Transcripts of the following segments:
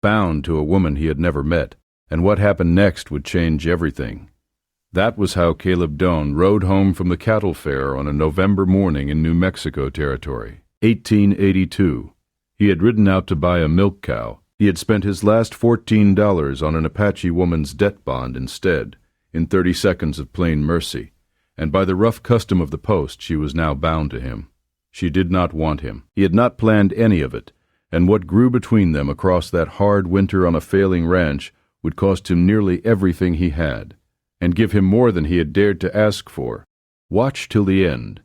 bound to a woman he had never met, and what happened next would change everything. That was how Caleb Doan rode home from the cattle fair on a November morning in New Mexico territory, 1882. He had ridden out to buy a milk cow. He had spent his last $14 on an Apache woman's debt bond instead, in 30 seconds of plain mercy, and by the rough custom of the post she was now bound to him. She did not want him. He had not planned any of it, and what grew between them across that hard winter on a failing ranch would cost him nearly everything he had, and give him more than he had dared to ask for. Watch till the end.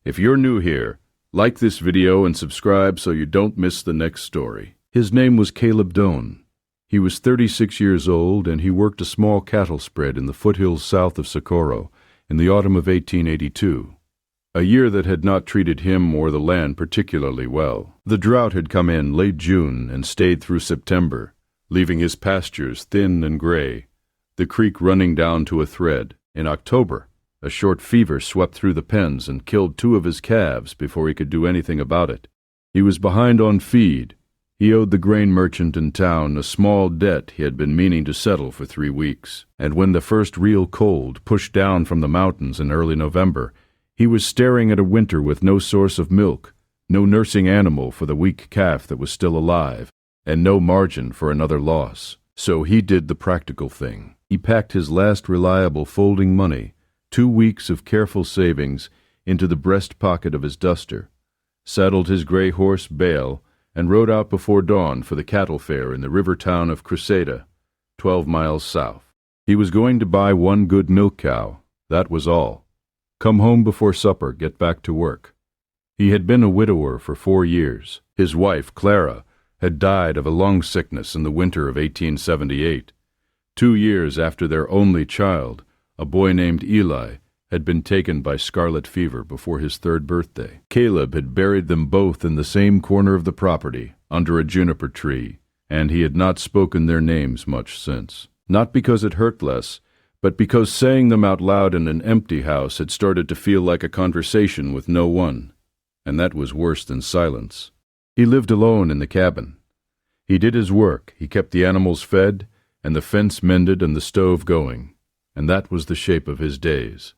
If you're new here, like this video and subscribe so you don't miss the next story. His name was Caleb Doan. He was 36 years old, and he worked a small cattle spread in the foothills south of Socorro in the autumn of 1882, a year that had not treated him or the land particularly well. The drought had come in late June and stayed through September, leaving his pastures thin and gray, the creek running down to a thread. In October, a short fever swept through the pens and killed 2 of his calves before he could do anything about it. He was behind on feed. He owed the grain merchant in town a small debt he had been meaning to settle for 3 weeks, and when the first real cold pushed down from the mountains in early November, he was staring at a winter with no source of milk, no nursing animal for the weak calf that was still alive, and no margin for another loss. So he did the practical thing. He packed his last reliable folding money, 2 weeks of careful savings, into the breast pocket of his duster, saddled his gray horse Bale, and rode out before dawn for the cattle fair in the river town of Crisada, 12 miles south. He was going to buy 1 good milk cow, that was all. Come home before supper, get back to work. He had been a widower for 4 years. His wife, Clara, had died of a lung sickness in the winter of 1878. 2 years after their only child, a boy named Eli, had been taken by scarlet fever before his 3rd birthday. Caleb had buried them both in the same corner of the property, under a juniper tree, and he had not spoken their names much since. Not because it hurt less, but because saying them out loud in an empty house had started to feel like a conversation with no one, and that was worse than silence. He lived alone in the cabin. He did his work, he kept the animals fed, and the fence mended and the stove going, and that was the shape of his days.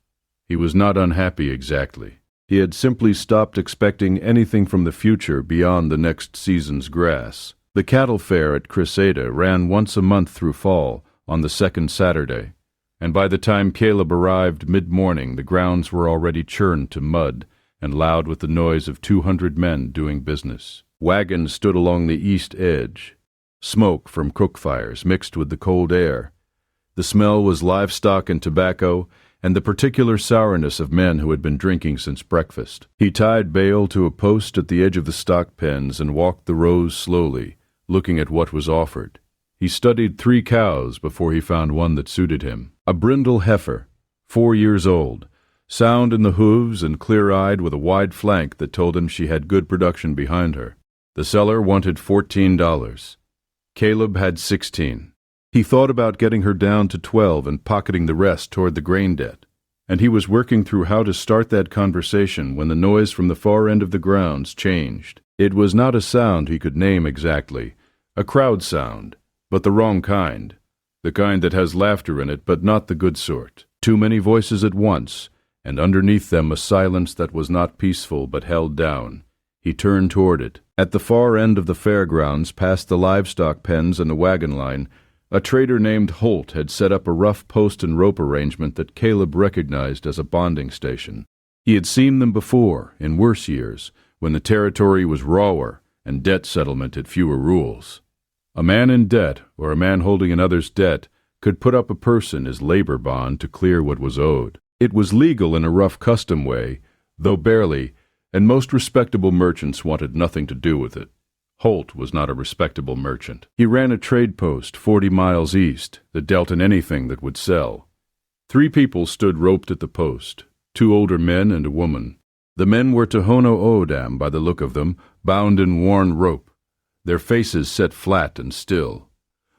He was not unhappy exactly. He had simply stopped expecting anything from the future beyond the next season's grass. The cattle fair at Crisada ran once a month through fall, on the 2nd Saturday, and by the time Caleb arrived mid-morning the grounds were already churned to mud and loud with the noise of 200 men doing business. Wagons stood along the east edge. Smoke from cook fires mixed with the cold air. The smell was livestock and tobacco, and the particular sourness of men who had been drinking since breakfast. He tied Bale to a post at the edge of the stock pens and walked the rows slowly, looking at what was offered. He studied 3 cows before he found one that suited him. A brindle heifer, 4 years old, sound in the hooves and clear-eyed with a wide flank that told him she had good production behind her. The seller wanted $14. Caleb had 16. He thought about getting her down to 12 and pocketing the rest toward the grain debt, and he was working through how to start that conversation when the noise from the far end of the grounds changed. It was not a sound he could name exactly, a crowd sound, but the wrong kind, the kind that has laughter in it but not the good sort. Too many voices at once, and underneath them a silence that was not peaceful but held down. He turned toward it. At the far end of the fairgrounds, past the livestock pens and the wagon line, a trader named Holt had set up a rough post and rope arrangement that Caleb recognized as a bonding station. He had seen them before, in worse years, when the territory was rawer and debt settlement had fewer rules. A man in debt, or a man holding another's debt, could put up a person as labor bond to clear what was owed. It was legal in a rough custom way, though barely, and most respectable merchants wanted nothing to do with it. Holt was not a respectable merchant. He ran a trade post 40 miles east that dealt in anything that would sell. 3 people stood roped at the post, 2 older men and a woman. The men were Tohono O'odham by the look of them, bound in worn rope, their faces set flat and still.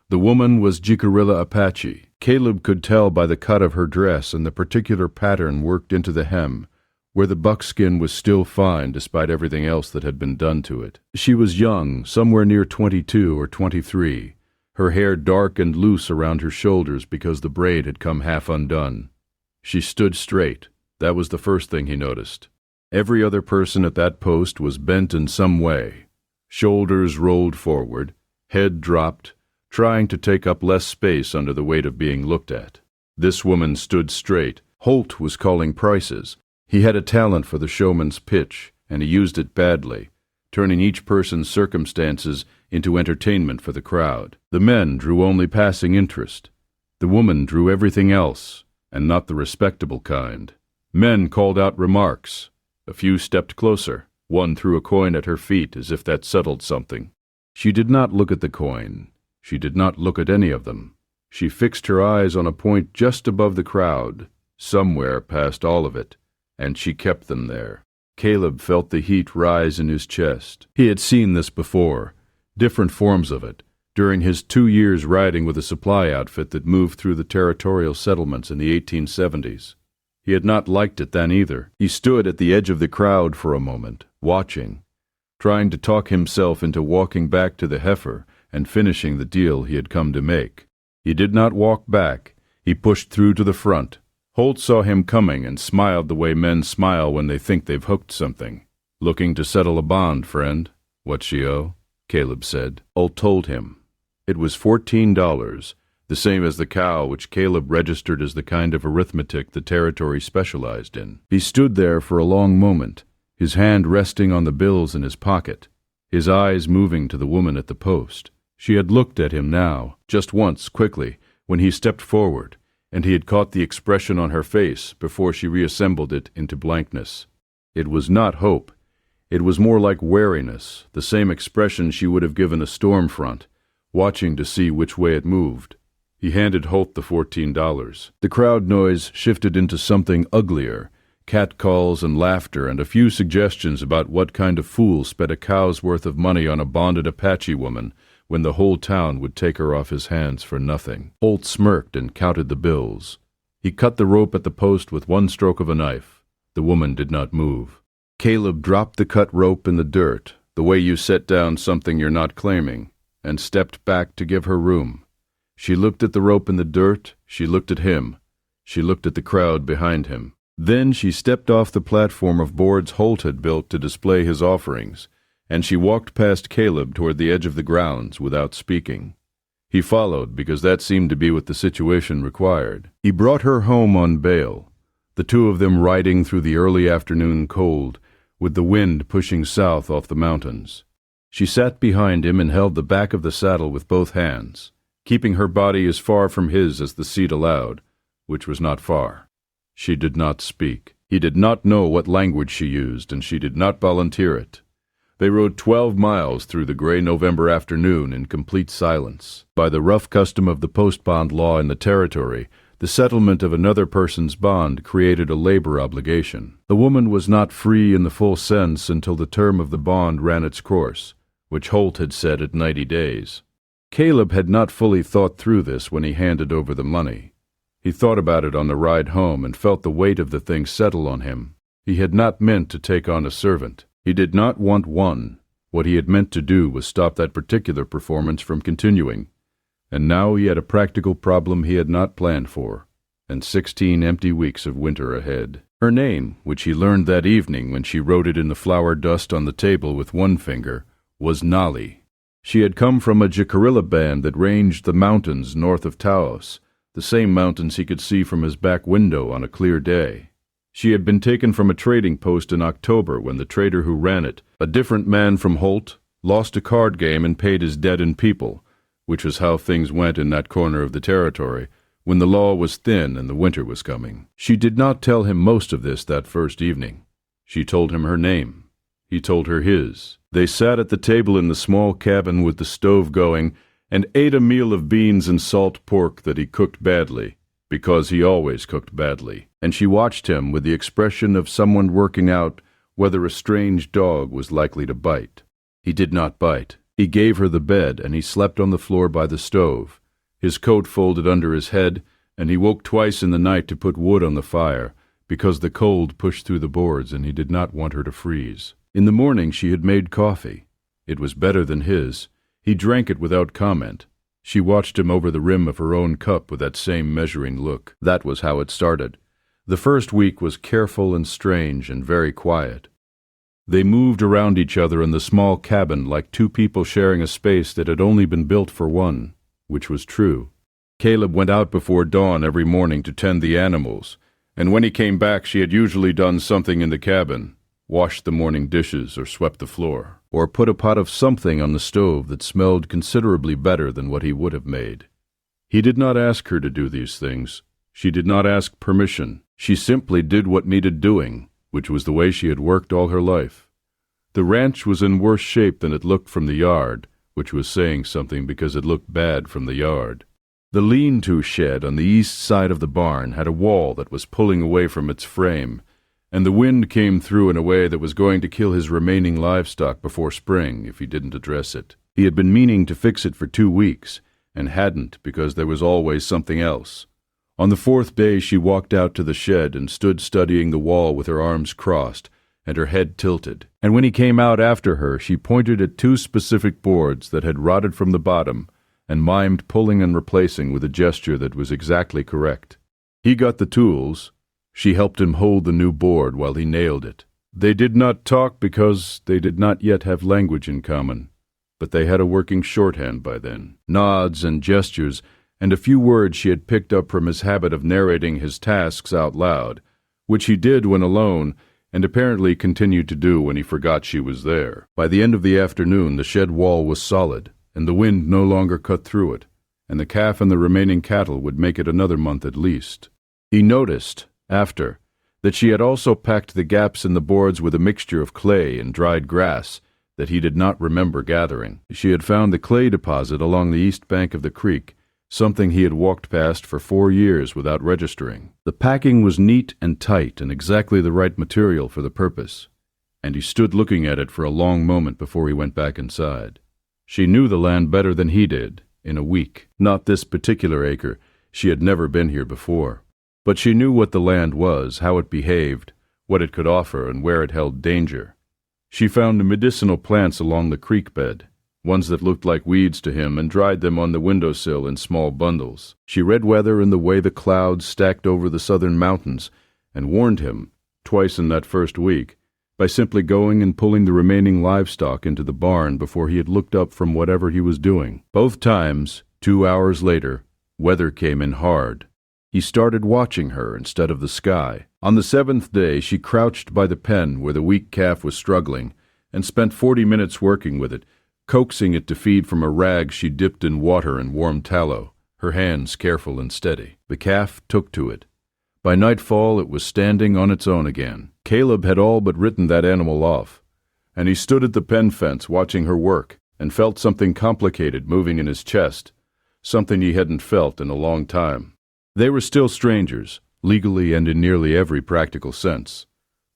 The woman was Jicarilla Apache. Caleb could tell by the cut of her dress and the particular pattern worked into the hem, where the buckskin was still fine despite everything else that had been done to it. She was young, somewhere near 22 or 23, her hair dark and loose around her shoulders because the braid had come half undone. She stood straight. That was the first thing he noticed. Every other person at that post was bent in some way. Shoulders rolled forward, head dropped, trying to take up less space under the weight of being looked at. This woman stood straight. Holt was calling prices. He had a talent for the showman's pitch, and he used it badly, turning each person's circumstances into entertainment for the crowd. The men drew only passing interest. The woman drew everything else, and not the respectable kind. Men called out remarks. A few stepped closer. One threw a coin at her feet as if that settled something. She did not look at the coin. She did not look at any of them. She fixed her eyes on a point just above the crowd, somewhere past all of it, and she kept them there. Caleb felt the heat rise in his chest. He had seen this before, different forms of it, during his 2 years riding with a supply outfit that moved through the territorial settlements in the 1870s. He had not liked it then either. He stood at the edge of the crowd for a moment, watching, trying to talk himself into walking back to the heifer and finishing the deal he had come to make. He did not walk back. He pushed through to the front. Holt saw him coming and smiled the way men smile when they think they've hooked something. "Looking to settle a bond, friend. What's she owe?" Caleb said. Holt told him. It was $14, the same as the cow which Caleb registered as the kind of arithmetic the territory specialized in. He stood there for a long moment, his hand resting on the bills in his pocket, his eyes moving to the woman at the post. She had looked at him now, just once, quickly, when he stepped forward, and he had caught the expression on her face before she reassembled it into blankness. It was not hope. It was more like wariness, the same expression she would have given a storm front, watching to see which way it moved. He handed Holt the $14. The crowd noise shifted into something uglier, catcalls and laughter and a few suggestions about what kind of fool spent a cow's worth of money on a bonded Apache woman when the whole town would take her off his hands for nothing. Holt smirked and counted the bills. He cut the rope at the post with one stroke of a knife. The woman did not move. Caleb dropped the cut rope in the dirt, the way you set down something you're not claiming, and stepped back to give her room. She looked at the rope in the dirt, she looked at him, she looked at the crowd behind him. Then she stepped off the platform of boards Holt had built to display his offerings, and she walked past Caleb toward the edge of the grounds without speaking. He followed because that seemed to be what the situation required. He brought her home on bail, the two of them riding through the early afternoon cold, with the wind pushing south off the mountains. She sat behind him and held the back of the saddle with both hands, keeping her body as far from his as the seat allowed, which was not far. She did not speak. He did not know what language she used, and she did not volunteer it. They rode 12 miles through the gray November afternoon in complete silence. By the rough custom of the post-bond law in the territory, the settlement of another person's bond created a labor obligation. The woman was not free in the full sense until the term of the bond ran its course, which Holt had set at 90 days. Caleb had not fully thought through this when he handed over the money. He thought about it on the ride home and felt the weight of the thing settle on him. He had not meant to take on a servant. He did not want one. What he had meant to do was stop that particular performance from continuing. And now he had a practical problem he had not planned for, and 16 empty weeks of winter ahead. Her name, which he learned that evening when she wrote it in the flour dust on the table with one finger, was Nali. She had come from a Jicarilla band that ranged the mountains north of Taos, the same mountains he could see from his back window on a clear day. She had been taken from a trading post in October when the trader who ran it, a different man from Holt, lost a card game and paid his debt in people, which was how things went in that corner of the territory, when the law was thin and the winter was coming. She did not tell him most of this that first evening. She told him her name. He told her his. They sat at the table in the small cabin with the stove going and ate a meal of beans and salt pork that he cooked badly, because he always cooked badly, and she watched him with the expression of someone working out whether a strange dog was likely to bite. He did not bite. He gave her the bed, and he slept on the floor by the stove, his coat folded under his head, and he woke twice in the night to put wood on the fire, because the cold pushed through the boards and he did not want her to freeze. In the morning she had made coffee. It was better than his. He drank it without comment. She watched him over the rim of her own cup with that same measuring look. That was how it started. The first week was careful and strange and very quiet. They moved around each other in the small cabin like two people sharing a space that had only been built for one, which was true. Caleb went out before dawn every morning to tend the animals, and when he came back she had usually done something in the cabin, washed the morning dishes or swept the floor, or put a pot of something on the stove that smelled considerably better than what he would have made. He did not ask her to do these things. She did not ask permission. She simply did what needed doing, which was the way she had worked all her life. The ranch was in worse shape than it looked from the yard, which was saying something because it looked bad from the yard. The lean-to shed on the east side of the barn had a wall that was pulling away from its frame, and the wind came through in a way that was going to kill his remaining livestock before spring if he didn't address it. He had been meaning to fix it for 2 weeks, and hadn't because there was always something else. On the 4th day she walked out to the shed and stood studying the wall with her arms crossed and her head tilted, and when he came out after her she pointed at 2 specific boards that had rotted from the bottom and mimed pulling and replacing with a gesture that was exactly correct. He got the tools. She helped him hold the new board while he nailed it. They did not talk because they did not yet have language in common, but they had a working shorthand by then. Nods and gestures and a few words she had picked up from his habit of narrating his tasks out loud, which he did when alone and apparently continued to do when he forgot she was there. By the end of the afternoon the shed wall was solid, and the wind no longer cut through it, and the calf and the remaining cattle would make it another month at least. He noticed, after, that she had also packed the gaps in the boards with a mixture of clay and dried grass that he did not remember gathering. She had found the clay deposit along the east bank of the creek, something he had walked past for 4 years without registering. The packing was neat and tight and exactly the right material for the purpose, and he stood looking at it for a long moment before he went back inside. She knew the land better than he did, in a week. Not this particular acre. She had never been here before. But she knew what the land was, how it behaved, what it could offer, and where it held danger. She found the medicinal plants along the creek bed, ones that looked like weeds to him, and dried them on the windowsill in small bundles. She read weather in the way the clouds stacked over the southern mountains, and warned him, twice in that first week, by simply going and pulling the remaining livestock into the barn before he had looked up from whatever he was doing. Both times, 2 hours later, weather came in hard. He started watching her instead of the sky. On the 7th day she crouched by the pen where the weak calf was struggling, and spent 40 minutes working with it, coaxing it to feed from a rag she dipped in water and warm tallow, her hands careful and steady. The calf took to it. By nightfall it was standing on its own again. Caleb had all but written that animal off, and he stood at the pen fence watching her work, and felt something complicated moving in his chest, something he hadn't felt in a long time. They were still strangers, legally and in nearly every practical sense,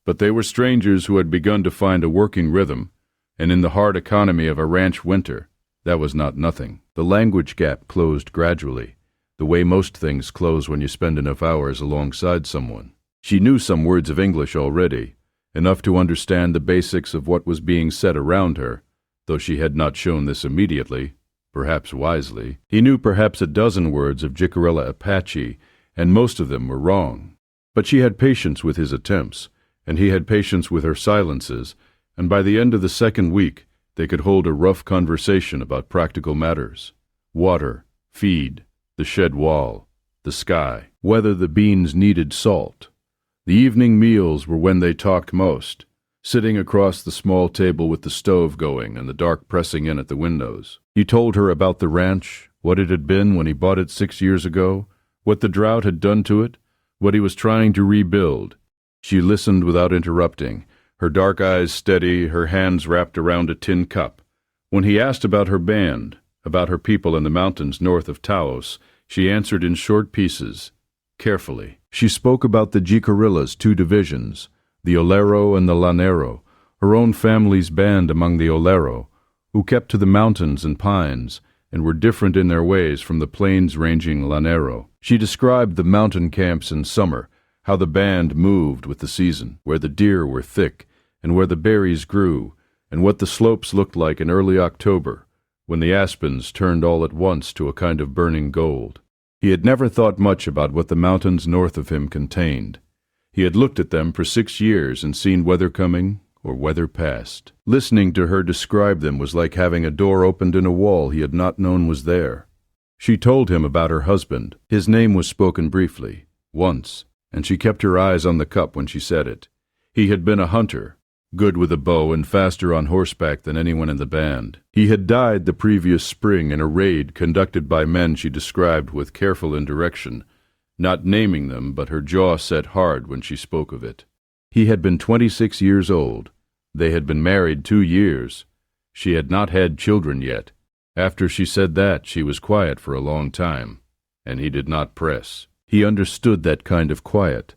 but they were strangers who had begun to find a working rhythm, and in the hard economy of a ranch winter, that was not nothing. The language gap closed gradually, the way most things close when you spend enough hours alongside someone. She knew some words of English already, enough to understand the basics of what was being said around her, though she had not shown this immediately, perhaps wisely. He knew perhaps a dozen words of Jicarilla Apache, and most of them were wrong. But she had patience with his attempts, and he had patience with her silences, and by the end of the 2nd week they could hold a rough conversation about practical matters. Water, feed, the shed wall, the sky, whether the beans needed salt. The evening meals were when they talked most, sitting across the small table with the stove going and the dark pressing in at the windows. He told her about the ranch, what it had been when he bought it 6 years ago, what the drought had done to it, what he was trying to rebuild. She listened without interrupting, her dark eyes steady, her hands wrapped around a tin cup. When he asked about her band, about her people in the mountains north of Taos, she answered in short pieces, carefully. She spoke about the Jicarilla's 2 divisions, the Olero and the Lanero, her own family's band among the Olero, who kept to the mountains and pines, and were different in their ways from the plains-ranging Lanero. She described the mountain camps in summer, how the band moved with the season, where the deer were thick, and where the berries grew, and what the slopes looked like in early October, when the aspens turned all at once to a kind of burning gold. He had never thought much about what the mountains north of him contained. He had looked at them for 6 years and seen weather coming or weather past. Listening to her describe them was like having a door opened in a wall he had not known was there. She told him about her husband. His name was spoken briefly, once, and she kept her eyes on the cup when she said it. He had been a hunter, good with a bow and faster on horseback than anyone in the band. He had died the previous spring in a raid conducted by men she described with careful indirection, not naming them, but her jaw set hard when she spoke of it. He had been 26 years old. They had been married 2 years. She had not had children yet. After she said that, she was quiet for a long time, and he did not press. He understood that kind of quiet.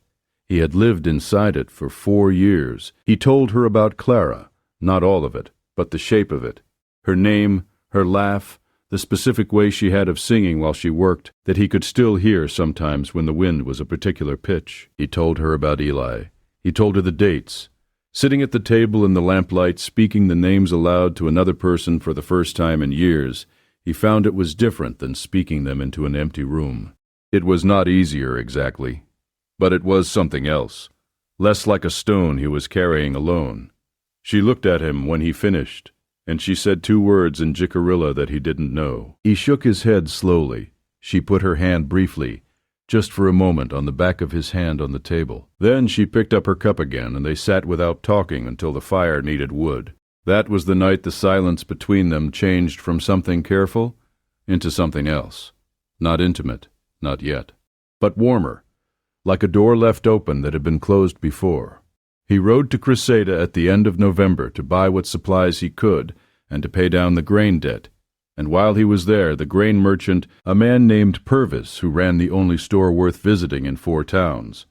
He had lived inside it for 4 years. He told her about Clara, not all of it, but the shape of it, her name, her laugh, the specific way she had of singing while she worked that he could still hear sometimes when the wind was a particular pitch. He told her about Eli. He told her the dates. Sitting at the table in the lamplight, speaking the names aloud to another person for the first time in years, he found it was different than speaking them into an empty room. It was not easier exactly, but it was something else, less like a stone he was carrying alone. She looked at him when he finished, and she said 2 words in Jicarilla that he didn't know. He shook his head slowly. She put her hand briefly, just for a moment, on the back of his hand on the table. Then she picked up her cup again, and they sat without talking until the fire needed wood. That was the night the silence between them changed from something careful into something else. Not intimate, not yet, but warmer, like a door left open that had been closed before. He rode to Crisada at the end of November to buy what supplies he could and to pay down the grain debt. And while he was there, the grain merchant, a man named Purvis, who ran the only store worth visiting in 4 towns,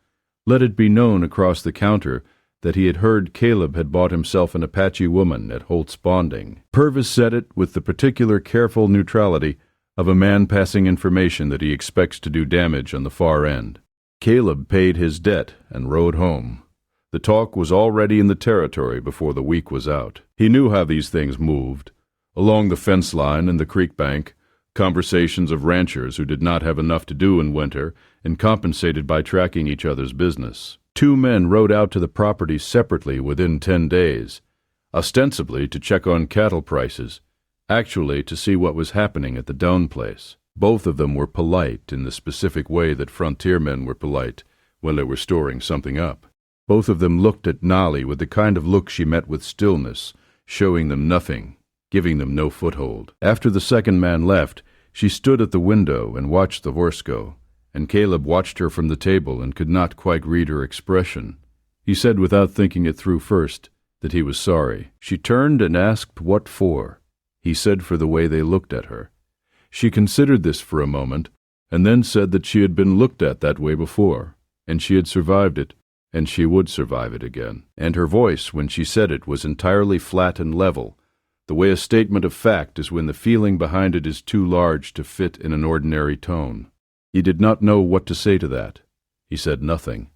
let it be known across the counter that he had heard Caleb had bought himself an Apache woman at Holt's bonding. Purvis said it with the particular careful neutrality of a man passing information that he expects to do damage on the far end. Caleb paid his debt and rode home. The talk was already in the territory before the week was out. He knew how these things moved. Along the fence line and the creek bank, conversations of ranchers who did not have enough to do in winter and compensated by tracking each other's business. 2 men rode out to the property separately within 10 days, ostensibly to check on cattle prices, actually to see what was happening at the Doan place. Both of them were polite in the specific way that frontier men were polite when they were storing something up. Both of them looked at Nali with the kind of look she met with stillness, showing them nothing, giving them no foothold. After the second man left, she stood at the window and watched the horse go, and Caleb watched her from the table and could not quite read her expression. He said without thinking it through first that he was sorry. She turned and asked what for. He said for the way they looked at her. She considered this for a moment, and then said that she had been looked at that way before, and she had survived it, and she would survive it again. And her voice, when she said it, was entirely flat and level, the way a statement of fact is when the feeling behind it is too large to fit in an ordinary tone. He did not know what to say to that. He said nothing.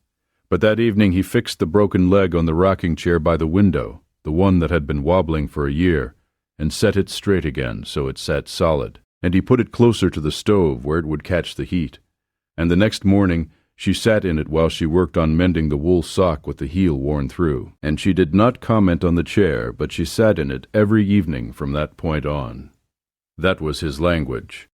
But that evening he fixed the broken leg on the rocking chair by the window, the one that had been wobbling for a year, and set it straight again so it sat solid. And he put it closer to the stove where it would catch the heat. And the next morning she sat in it while she worked on mending the wool sock with the heel worn through. And she did not comment on the chair, but she sat in it every evening from that point on. That was his language.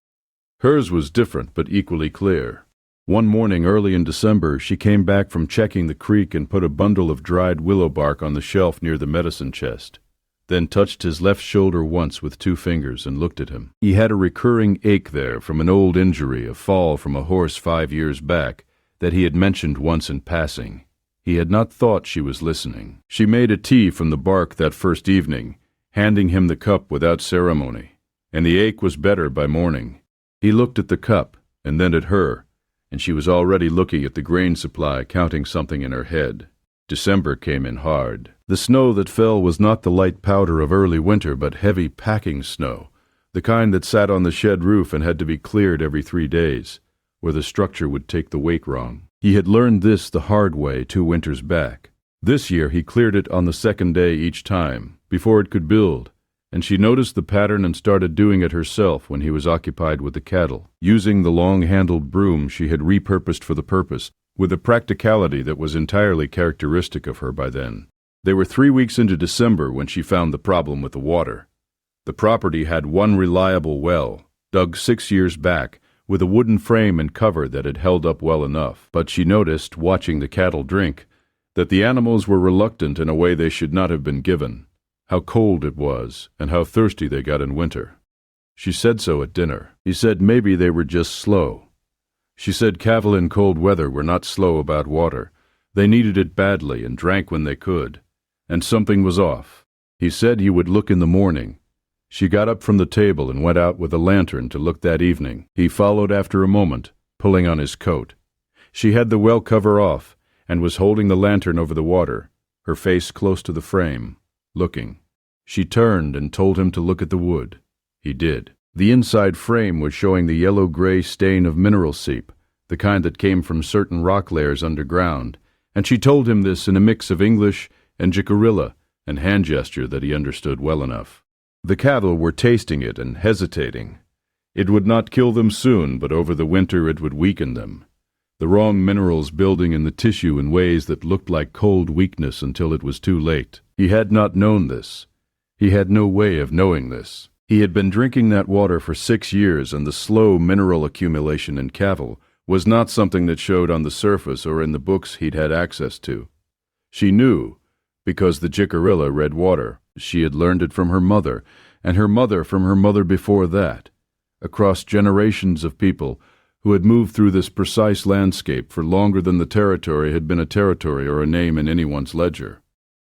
Hers was different but equally clear. One morning early in December she came back from checking the creek and put a bundle of dried willow bark on the shelf near the medicine chest, then touched his left shoulder once with 2 fingers and looked at him. He had a recurring ache there from an old injury, a fall from a horse 5 years back, that he had mentioned once in passing. He had not thought she was listening. She made a tea from the bark that first evening, handing him the cup without ceremony, and the ache was better by morning. He looked at the cup, and then at her, and she was already looking at the grain supply, counting something in her head. December came in hard. The snow that fell was not the light powder of early winter, but heavy packing snow, the kind that sat on the shed roof and had to be cleared every 3 days, where the structure would take the weight wrong. He had learned this the hard way 2 winters back. This year he cleared it on the 2nd day each time, before it could build, and she noticed the pattern and started doing it herself when he was occupied with the cattle, using the long-handled broom she had repurposed for the purpose, with a practicality that was entirely characteristic of her by then. They were 3 weeks into December when she found the problem with the water. The property had one reliable well, dug 6 years back, with a wooden frame and cover that had held up well enough, but she noticed, watching the cattle drink, that the animals were reluctant in a way they should not have been given, how cold it was, and how thirsty they got in winter. She said so at dinner. He said maybe they were just slow. She said cattle in cold weather were not slow about water. They needed it badly and drank when they could, and something was off. He said he would look in the morning. She got up from the table and went out with a lantern to look that evening. He followed after a moment, pulling on his coat. She had the well cover off, and was holding the lantern over the water, her face close to the frame, looking. She turned and told him to look at the wood. He did. The inside frame was showing the yellow-gray stain of mineral seep, the kind that came from certain rock layers underground, and she told him this in a mix of English and Jicarilla and hand gesture that he understood well enough. The cattle were tasting it and hesitating. It would not kill them soon, but over the winter it would weaken them, the wrong minerals building in the tissue in ways that looked like cold weakness until it was too late. He had not known this. He had no way of knowing this. He had been drinking that water for 6 years, and the slow mineral accumulation in cattle was not something that showed on the surface or in the books he'd had access to. She knew, because the Jicarilla read water. She had learned it from her mother, and her mother from her mother before that, across generations of people who had moved through this precise landscape for longer than the territory had been a territory or a name in anyone's ledger.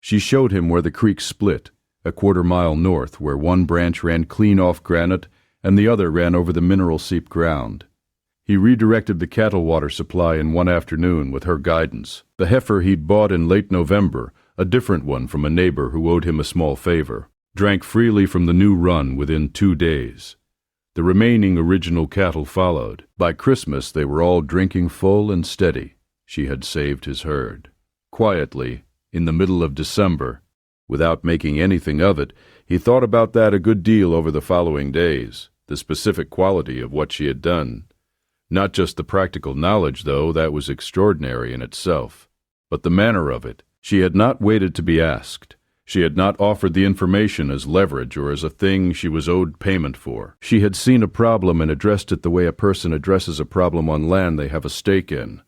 She showed him where the creek split, a quarter-mile north, where one branch ran clean off granite and the other ran over the mineral seep ground. He redirected the cattle water supply in one afternoon with her guidance. The heifer he'd bought in late November, a different one from a neighbor who owed him a small favor, drank freely from the new run within 2 days. The remaining original cattle followed. By Christmas they were all drinking full and steady. She had saved his herd. Quietly, in the middle of December, without making anything of it, he thought about that a good deal over the following days, the specific quality of what she had done. Not just the practical knowledge, though, that was extraordinary in itself, but the manner of it. She had not waited to be asked. She had not offered the information as leverage or as a thing she was owed payment for. She had seen a problem and addressed it the way a person addresses a problem on land they have a stake in,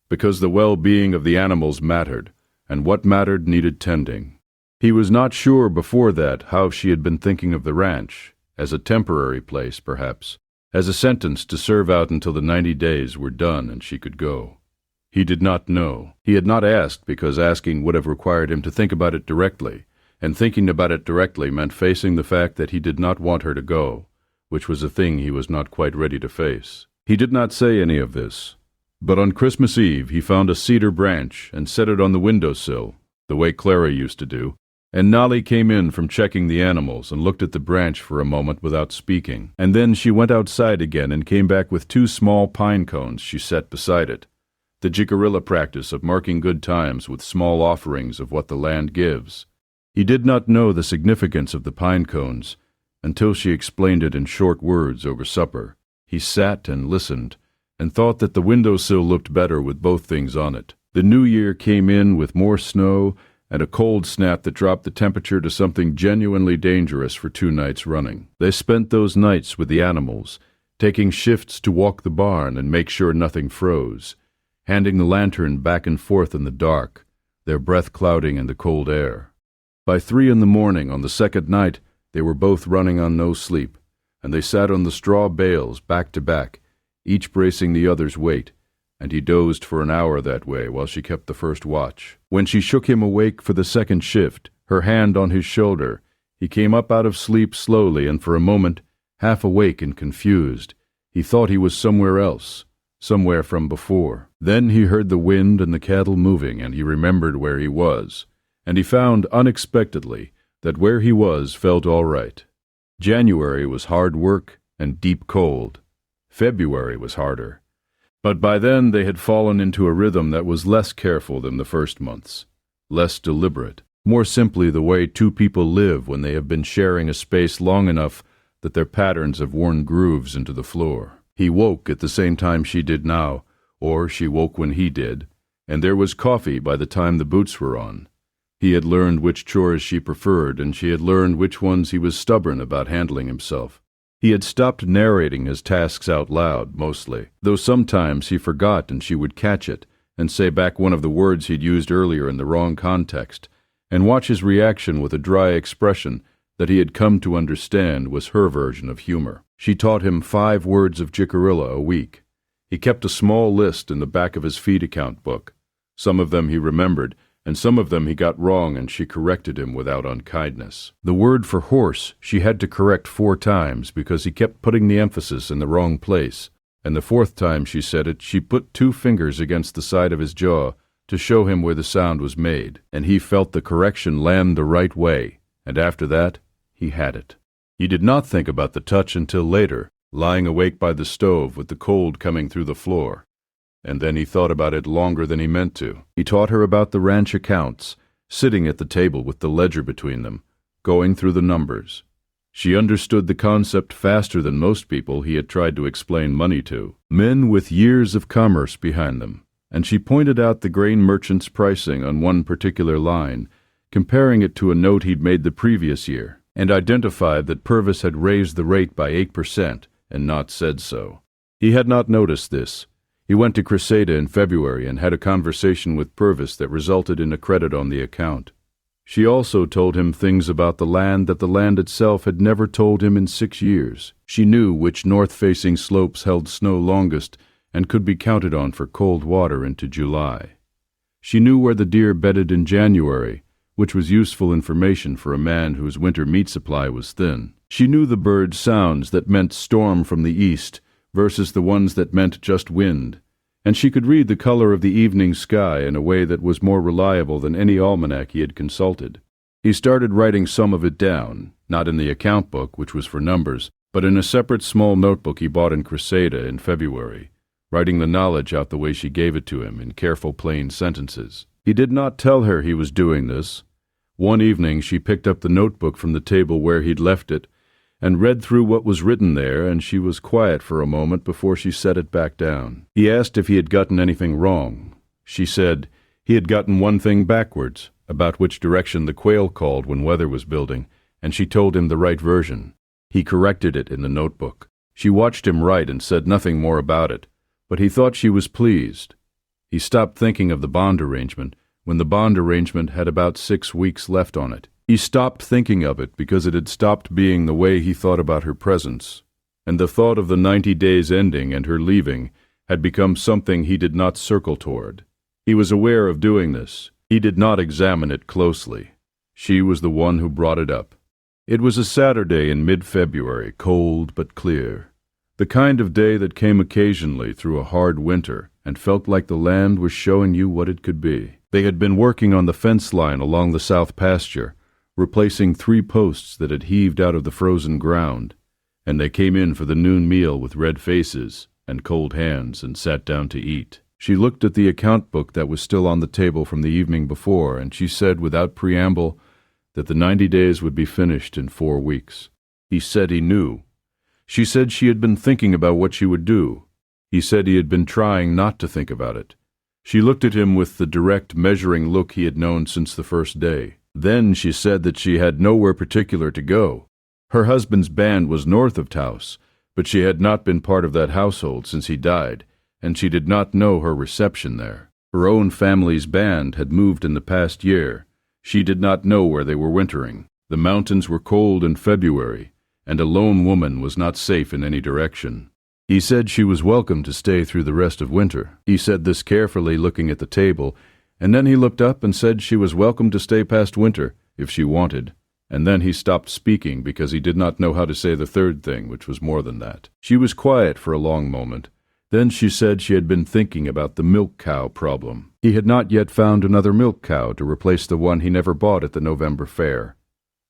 because the well-being of the animals mattered, and what mattered needed tending. He was not sure before that how she had been thinking of the ranch, as a temporary place, perhaps, as a sentence to serve out until the 90 days were done and she could go. He did not know. He had not asked because asking would have required him to think about it directly, and thinking about it directly meant facing the fact that he did not want her to go, which was a thing he was not quite ready to face. He did not say any of this, but on Christmas Eve he found a cedar branch and set it on the windowsill, the way Clara used to do, and Nali came in from checking the animals and looked at the branch for a moment without speaking, and then she went outside again and came back with 2 small pine cones she set beside it, the Jicarilla practice of marking good times with small offerings of what the land gives. He did not know the significance of the pine cones until she explained it in short words over supper. He sat and listened, and thought that the windowsill looked better with both things on it. The new year came in with more snow and a cold snap that dropped the temperature to something genuinely dangerous for 2 nights running. They spent those nights with the animals, taking shifts to walk the barn and make sure nothing froze, handing the lantern back and forth in the dark, their breath clouding in the cold air. By 3 in the morning on the second night, they were both running on no sleep, and they sat on the straw bales back to back, each bracing the other's weight, and he dozed for an hour that way while she kept the first watch. When she shook him awake for the second shift, her hand on his shoulder, he came up out of sleep slowly, and for a moment, half awake and confused, he thought he was somewhere else, somewhere from before. Then he heard the wind and the cattle moving, and he remembered where he was, and he found unexpectedly that where he was felt all right. January was hard work and deep cold. February was harder. But by then they had fallen into a rhythm that was less careful than the first months, less deliberate, more simply the way two people live when they have been sharing a space long enough that their patterns have worn grooves into the floor. He woke at the same time she did now, or she woke when he did, and there was coffee by the time the boots were on. He had learned which chores she preferred, and she had learned which ones he was stubborn about handling himself. He had stopped narrating his tasks out loud, mostly, though sometimes he forgot and she would catch it and say back one of the words he'd used earlier in the wrong context, and watch his reaction with a dry expression that he had come to understand was her version of humor. She taught him 5 words of Jicarilla a week. He kept a small list in the back of his feed account book. Some of them he remembered, and some of them he got wrong, and she corrected him without unkindness. The word for horse she had to correct 4 times because he kept putting the emphasis in the wrong place, and the 4th time she said it, she put 2 fingers against the side of his jaw to show him where the sound was made, and he felt the correction land the right way, and after that, he had it. He did not think about the touch until later, lying awake by the stove with the cold coming through the floor. And then he thought about it longer than he meant to. He taught her about the ranch accounts, sitting at the table with the ledger between them, going through the numbers. She understood the concept faster than most people he had tried to explain money to, men with years of commerce behind them, and she pointed out the grain merchant's pricing on one particular line, comparing it to a note he'd made the previous year, and identified that Purvis had raised the rate by 8% and not said so. He had not noticed this. He went to Crisada in February and had a conversation with Purvis that resulted in a credit on the account. She also told him things about the land that the land itself had never told him in 6 years. She knew which north-facing slopes held snow longest and could be counted on for cold water into July. She knew where the deer bedded in January, which was useful information for a man whose winter meat supply was thin. She knew the bird sounds that meant storm from the east versus the ones that meant just wind, and she could read the color of the evening sky in a way that was more reliable than any almanac he had consulted. He started writing some of it down, not in the account book, which was for numbers, but in a separate small notebook he bought in Crisada in February, writing the knowledge out the way she gave it to him in careful plain sentences. He did not tell her he was doing this. One evening she picked up the notebook from the table where he'd left it and read through what was written there, and she was quiet for a moment before she set it back down. He asked if he had gotten anything wrong. She said he had gotten one thing backwards, about which direction the quail called when weather was building, and she told him the right version. He corrected it in the notebook. She watched him write and said nothing more about it, but he thought she was pleased. He stopped thinking of the bond arrangement when the bond arrangement had about 6 weeks left on it. He stopped thinking of it because it had stopped being the way he thought about her presence, and the thought of the 90 days ending and her leaving had become something he did not circle toward. He was aware of doing this. He did not examine it closely. She was the one who brought it up. It was a Saturday in mid-February, cold but clear, the kind of day that came occasionally through a hard winter and felt like the land was showing you what it could be. They had been working on the fence line along the south pasture, replacing 3 posts that had heaved out of the frozen ground, and they came in for the noon meal with red faces and cold hands and sat down to eat. She looked at the account book that was still on the table from the evening before, and she said without preamble that the 90 days would be finished in 4 weeks. He said he knew. She said she had been thinking about what she would do. He said he had been trying not to think about it. She looked at him with the direct, measuring look he had known since the first day. Then she said that she had nowhere particular to go. Her husband's band was north of Taos, but she had not been part of that household since he died, and she did not know her reception there. Her own family's band had moved in the past year. She did not know where they were wintering. The mountains were cold in February, and a lone woman was not safe in any direction. He said she was welcome to stay through the rest of winter. He said this carefully, looking at the table, and then he looked up and said she was welcome to stay past winter, if she wanted, and then he stopped speaking because he did not know how to say the third thing, which was more than that. She was quiet for a long moment. Then she said she had been thinking about the milk cow problem. He had not yet found another milk cow to replace the one he never bought at the November fair.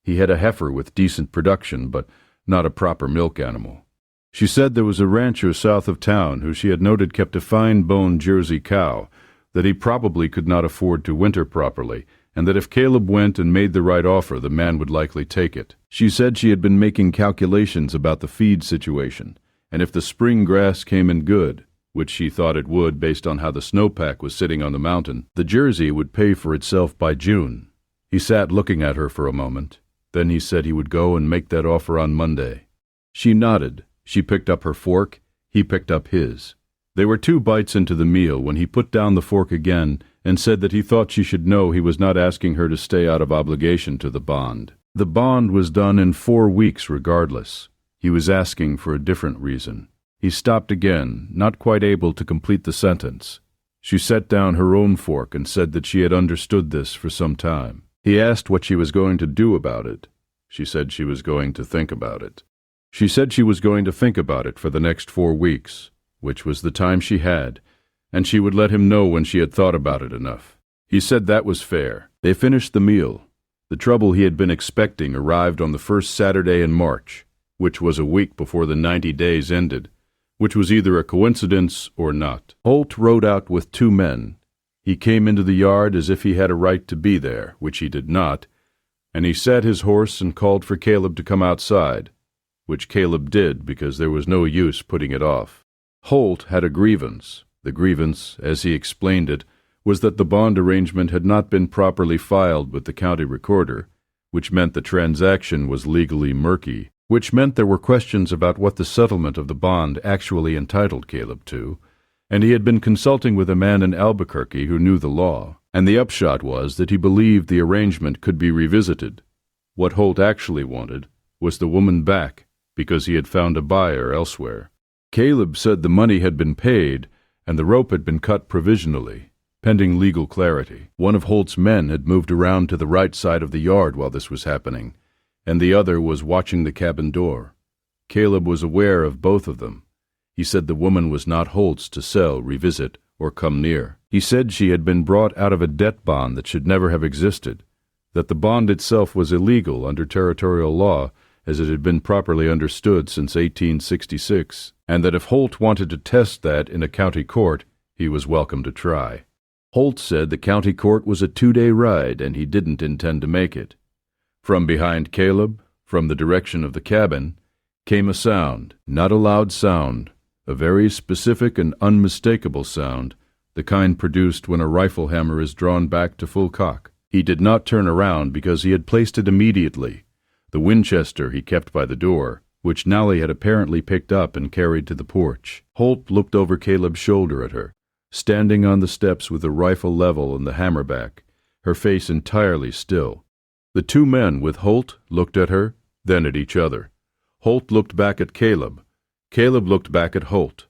He had a heifer with decent production, but not a proper milk animal. She said there was a rancher south of town who she had noted kept a fine-boned Jersey cow that he probably could not afford to winter properly, and that if Caleb went and made the right offer, the man would likely take it. She said she had been making calculations about the feed situation, and if the spring grass came in good, which she thought it would based on how the snowpack was sitting on the mountain, the jersey would pay for itself by June. He sat looking at her for a moment. Then he said he would go and make that offer on Monday. She nodded. She picked up her fork. He picked up his. They were 2 bites into the meal when he put down the fork again and said that he thought she should know he was not asking her to stay out of obligation to the bond. The bond was done in 4 weeks regardless. He was asking for a different reason. He stopped again, not quite able to complete the sentence. She set down her own fork and said that she had understood this for some time. He asked what she was going to do about it. She said she was going to think about it. She said she was going to think about it for the next 4 weeks, which was the time she had, and she would let him know when she had thought about it enough. He said that was fair. They finished the meal. The trouble he had been expecting arrived on the first Saturday in March, which was a week before the 90 days ended, which was either a coincidence or not. Holt rode out with 2 men. He came into the yard as if he had a right to be there, which he did not, and he sat his horse and called for Caleb to come outside, which Caleb did because there was no use putting it off. Holt had a grievance. The grievance, as he explained it, was that the bond arrangement had not been properly filed with the county recorder, which meant the transaction was legally murky, which meant there were questions about what the settlement of the bond actually entitled Caleb to, and he had been consulting with a man in Albuquerque who knew the law, and the upshot was that he believed the arrangement could be revisited. What Holt actually wanted was the woman back, because he had found a buyer elsewhere. Caleb said the money had been paid, and the rope had been cut provisionally, pending legal clarity. One of Holt's men had moved around to the right side of the yard while this was happening, and the other was watching the cabin door. Caleb was aware of both of them. He said the woman was not Holt's to sell, revisit, or come near. He said she had been brought out of a debt bond that should never have existed, that the bond itself was illegal under territorial law as it had been properly understood since 1866, and that if Holt wanted to test that in a county court, he was welcome to try. Holt said the county court was a 2-day ride and he didn't intend to make it. From behind Caleb, from the direction of the cabin, came a sound, not a loud sound, a very specific and unmistakable sound, the kind produced when a rifle hammer is drawn back to full cock. He did not turn around because he had placed it immediately, the Winchester he kept by the door, which Nali had apparently picked up and carried to the porch. Holt looked over Caleb's shoulder at her, standing on the steps with the rifle level and the hammer back, her face entirely still. The 2 men with Holt looked at her, then at each other. Holt looked back at Caleb. Caleb looked back at Holt.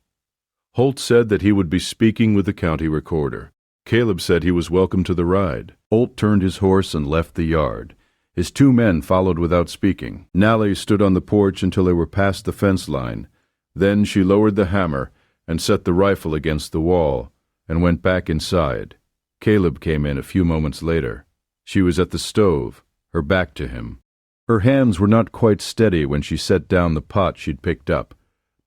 Holt said that he would be speaking with the county recorder. Caleb said he was welcome to the ride. Holt turned his horse and left the yard. His 2 men followed without speaking. Nali stood on the porch until they were past the fence line. Then she lowered the hammer and set the rifle against the wall and went back inside. Caleb came in a few moments later. She was at the stove, her back to him. Her hands were not quite steady when she set down the pot she'd picked up,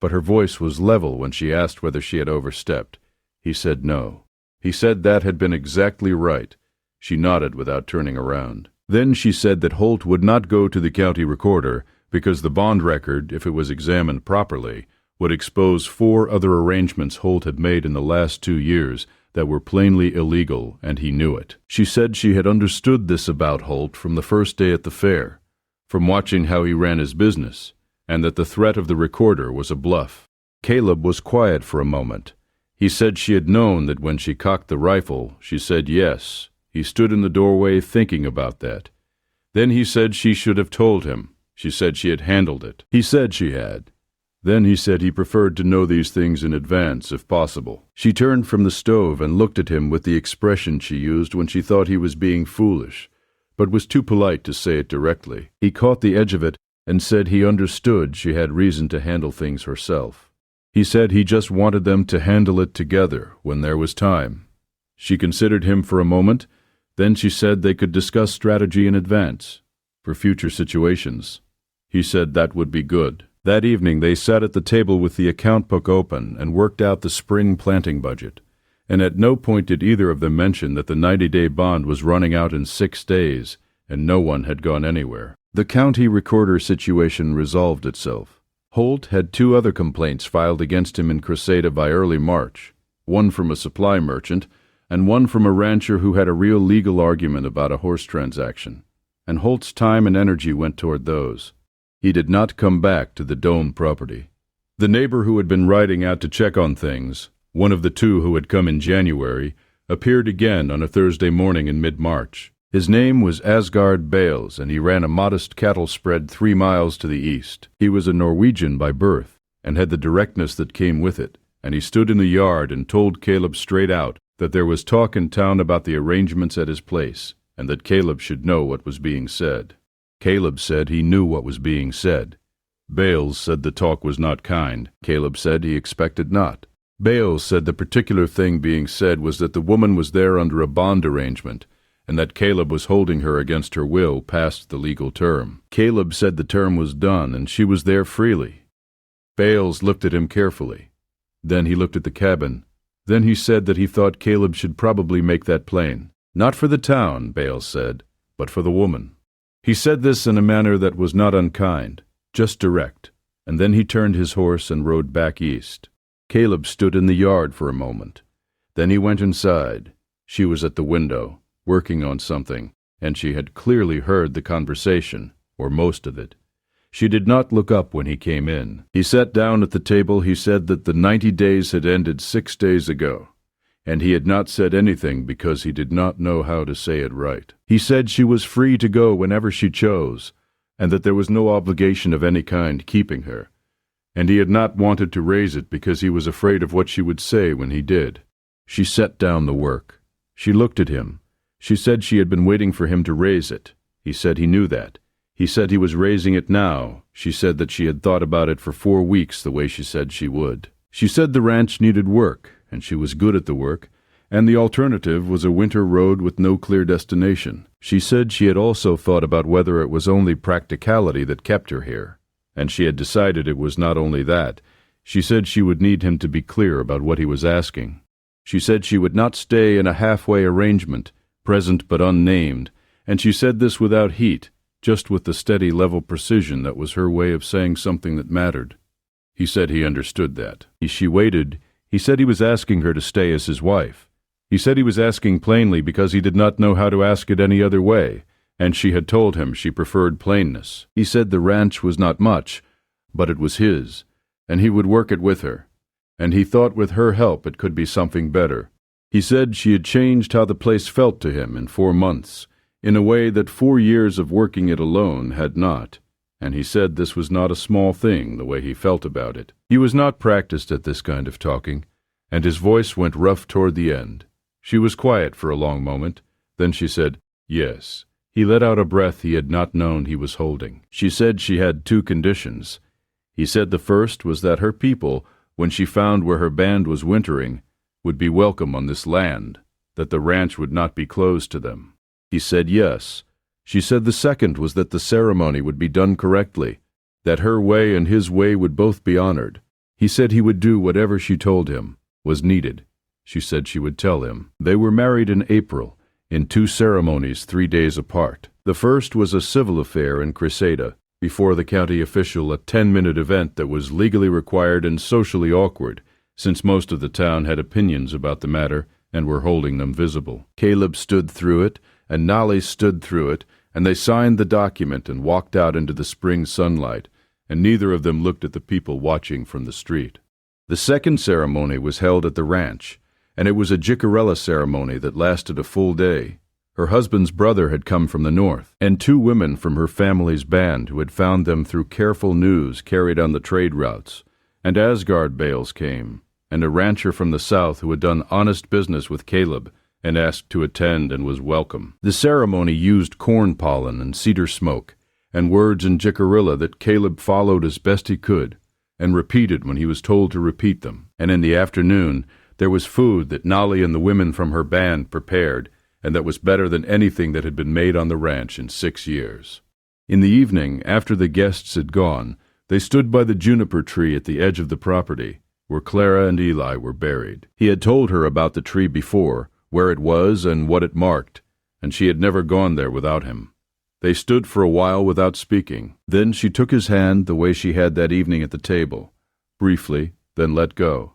but her voice was level when she asked whether she had overstepped. He said no. He said that had been exactly right. She nodded without turning around. Then she said that Holt would not go to the county recorder because the bond record, if it was examined properly, would expose 4 other arrangements Holt had made in the last 2 years that were plainly illegal, and he knew it. She said she had understood this about Holt from the first day at the fair, from watching how he ran his business, and that the threat of the recorder was a bluff. Caleb was quiet for a moment. He said she had known that when she cocked the rifle, she said yes. He stood in the doorway thinking about that. Then he said she should have told him. She said she had handled it. He said she had. Then he said he preferred to know these things in advance, if possible. She turned from the stove and looked at him with the expression she used when she thought he was being foolish, but was too polite to say it directly. He caught the edge of it and said he understood she had reason to handle things herself. He said he just wanted them to handle it together when there was time. She considered him for a moment. Then she said they could discuss strategy in advance, for future situations. He said that would be good. That evening they sat at the table with the account book open and worked out the spring planting budget, and at no point did either of them mention that the 90-day bond was running out in 6 days, and no one had gone anywhere. The county recorder situation resolved itself. Holt had 2 other complaints filed against him in Crisada by early March, one from a supply merchant, and one from a rancher who had a real legal argument about a horse transaction, and Holt's time and energy went toward those. He did not come back to the Doan property. The neighbor who had been riding out to check on things, one of the 2 who had come in January, appeared again on a Thursday morning in mid-March. His name was Asgard Bales, and he ran a modest cattle spread 3 miles to the east. He was a Norwegian by birth, and had the directness that came with it, and he stood in the yard and told Caleb straight out that there was talk in town about the arrangements at his place, and that Caleb should know what was being said. Caleb said he knew what was being said. Bales said the talk was not kind. Caleb said he expected not. Bales said the particular thing being said was that the woman was there under a bond arrangement, and that Caleb was holding her against her will past the legal term. Caleb said the term was done, and she was there freely. Bales looked at him carefully. Then he looked at the cabin. Then he said that he thought Caleb should probably make that plain. Not for the town, Bales said, but for the woman. He said this in a manner that was not unkind, just direct, and then he turned his horse and rode back east. Caleb stood in the yard for a moment. Then he went inside. She was at the window, working on something, and she had clearly heard the conversation, or most of it. She did not look up when he came in. He sat down at the table. He said that the 90 days had ended 6 days ago, and he had not said anything because he did not know how to say it right. He said she was free to go whenever she chose, and that there was no obligation of any kind keeping her, and he had not wanted to raise it because he was afraid of what she would say when he did. She set down the work. She looked at him. She said she had been waiting for him to raise it. He said he knew that. He said he was raising it now. She said that she had thought about it for 4 weeks the way she said she would. She said the ranch needed work, and she was good at the work, and the alternative was a winter road with no clear destination. She said she had also thought about whether it was only practicality that kept her here, and she had decided it was not only that. She said she would need him to be clear about what he was asking. She said she would not stay in a halfway arrangement, present but unnamed, and she said this without heat, just with the steady level precision that was her way of saying something that mattered. He said he understood that. She waited. He said he was asking her to stay as his wife. He said he was asking plainly because he did not know how to ask it any other way, and she had told him she preferred plainness. He said the ranch was not much, but it was his, and he would work it with her, and he thought with her help it could be something better. He said she had changed how the place felt to him in 4 months, in a way that 4 years of working it alone had not, and he said this was not a small thing, the way he felt about it. He was not practiced at this kind of talking, and his voice went rough toward the end. She was quiet for a long moment. Then she said, "Yes." He let out a breath he had not known he was holding. She said she had 2 conditions. He said the first was that her people, when she found where her band was wintering, would be welcome on this land, that the ranch would not be closed to them. He said yes. She said the second was that the ceremony would be done correctly, that her way and his way would both be honored. He said he would do whatever she told him was needed. She said she would tell him. They were married in April, in 2 ceremonies 3 days apart. The first was a civil affair in Crisada, before the county official, a 10-minute event that was legally required and socially awkward, since most of the town had opinions about the matter and were holding them visible. Caleb stood through it, and Nali stood through it, and they signed the document and walked out into the spring sunlight, and neither of them looked at the people watching from the street. The second ceremony was held at the ranch, and it was a Jicarilla ceremony that lasted a full day. Her husband's brother had come from the north, and 2 women from her family's band who had found them through careful news carried on the trade routes, and Asgard Bales came, and a rancher from the south who had done honest business with Caleb and asked to attend and was welcome. The ceremony used corn pollen and cedar smoke, and words in Jicarilla that Caleb followed as best he could, and repeated when he was told to repeat them. And in the afternoon, there was food that Nali and the women from her band prepared, and that was better than anything that had been made on the ranch in 6 years. In the evening, after the guests had gone, they stood by the juniper tree at the edge of the property, where Clara and Eli were buried. He had told her about the tree before, where it was and what it marked, and she had never gone there without him. They stood for a while without speaking. Then she took his hand the way she had that evening at the table, briefly, then let go.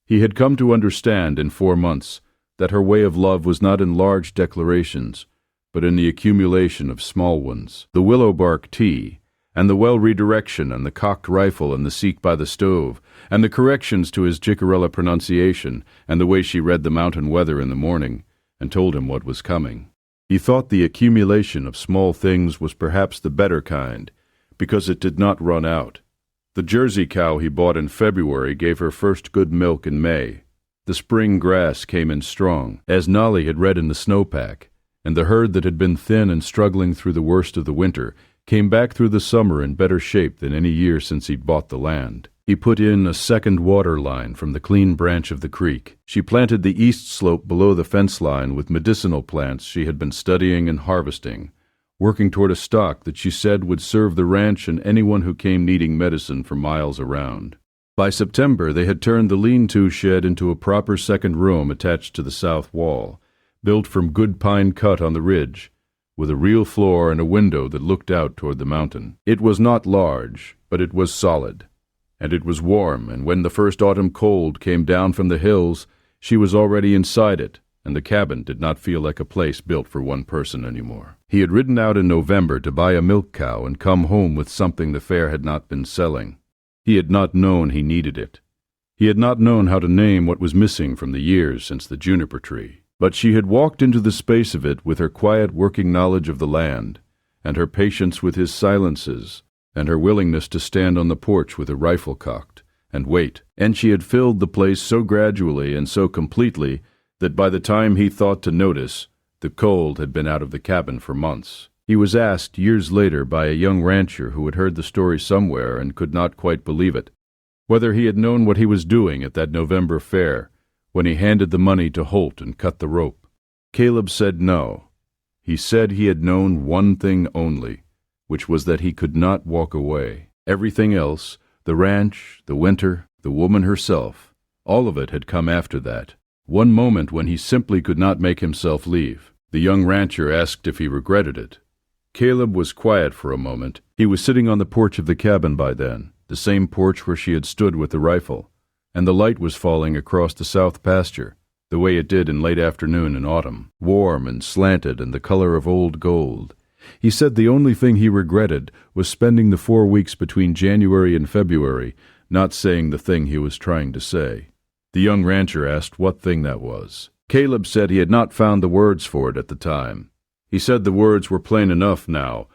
He had come to understand in 4 months that her way of love was not in large declarations, but in the accumulation of small ones. The willow bark tea, and the well redirection, and the cocked rifle and the seat by the stove, and the corrections to his Jicarilla pronunciation, and the way she read the mountain weather in the morning, and told him what was coming. He thought the accumulation of small things was perhaps the better kind, because it did not run out. The Jersey cow he bought in February gave her first good milk in May. The spring grass came in strong, as Nali had read in the snowpack, and the herd that had been thin and struggling through the worst of the winter came back through the summer in better shape than any year since he'd bought the land. He put in a second water line from the clean branch of the creek. She planted the east slope below the fence line with medicinal plants she had been studying and harvesting, working toward a stock that she said would serve the ranch and anyone who came needing medicine for miles around. By September, they had turned the lean-to shed into a proper second room attached to the south wall, built from good pine cut on the ridge, with a real floor and a window that looked out toward the mountain. It was not large, but it was solid, and it was warm, and when the first autumn cold came down from the hills, she was already inside it, and the cabin did not feel like a place built for one person anymore. He had ridden out in November to buy a milk cow and come home with something the fair had not been selling. He had not known he needed it. He had not known how to name what was missing from the years since the juniper tree. But she had walked into the space of it with her quiet working knowledge of the land, and her patience with his silences, and her willingness to stand on the porch with a rifle cocked, and wait. And she had filled the place so gradually and so completely that by the time he thought to notice, the cold had been out of the cabin for months. He was asked years later by a young rancher who had heard the story somewhere and could not quite believe it, whether he had known what he was doing at that November fair, when he handed the money to Holt and cut the rope. Caleb said no. He said he had known one thing only, which was that he could not walk away. Everything else, the ranch, the winter, the woman herself, all of it had come after that. One moment when he simply could not make himself leave. The young rancher asked if he regretted it. Caleb was quiet for a moment. He was sitting on the porch of the cabin by then, the same porch where she had stood with the rifle, and the light was falling across the south pasture, the way it did in late afternoon in autumn, warm and slanted and the color of old gold. He said the only thing he regretted was spending the 4 weeks between January and February not saying the thing he was trying to say. The young rancher asked what thing that was. Caleb said he had not found the words for it at the time. He said the words were plain enough now,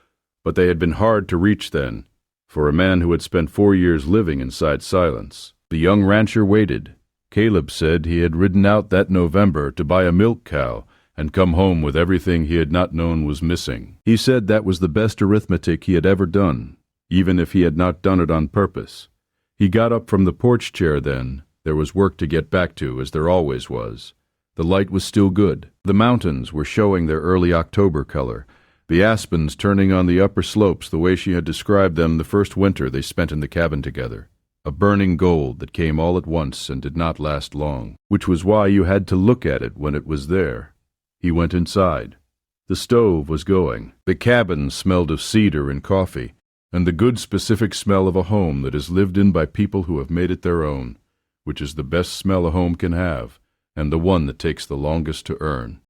but they had been hard to reach then, for a man who had spent 4 years living inside silence. The young rancher waited. Caleb said he had ridden out that November to buy a milk cow and come home with everything he had not known was missing. He said that was the best arithmetic he had ever done, even if he had not done it on purpose. He got up from the porch chair then. There was work to get back to, as there always was. The light was still good. The mountains were showing their early October color, the aspens turning on the upper slopes the way she had described them the first winter they spent in the cabin together. A burning gold that came all at once and did not last long, which was why you had to look at it when it was there. He went inside. The stove was going. The cabin smelled of cedar and coffee, and the good specific smell of a home that is lived in by people who have made it their own, which is the best smell a home can have, and the one that takes the longest to earn.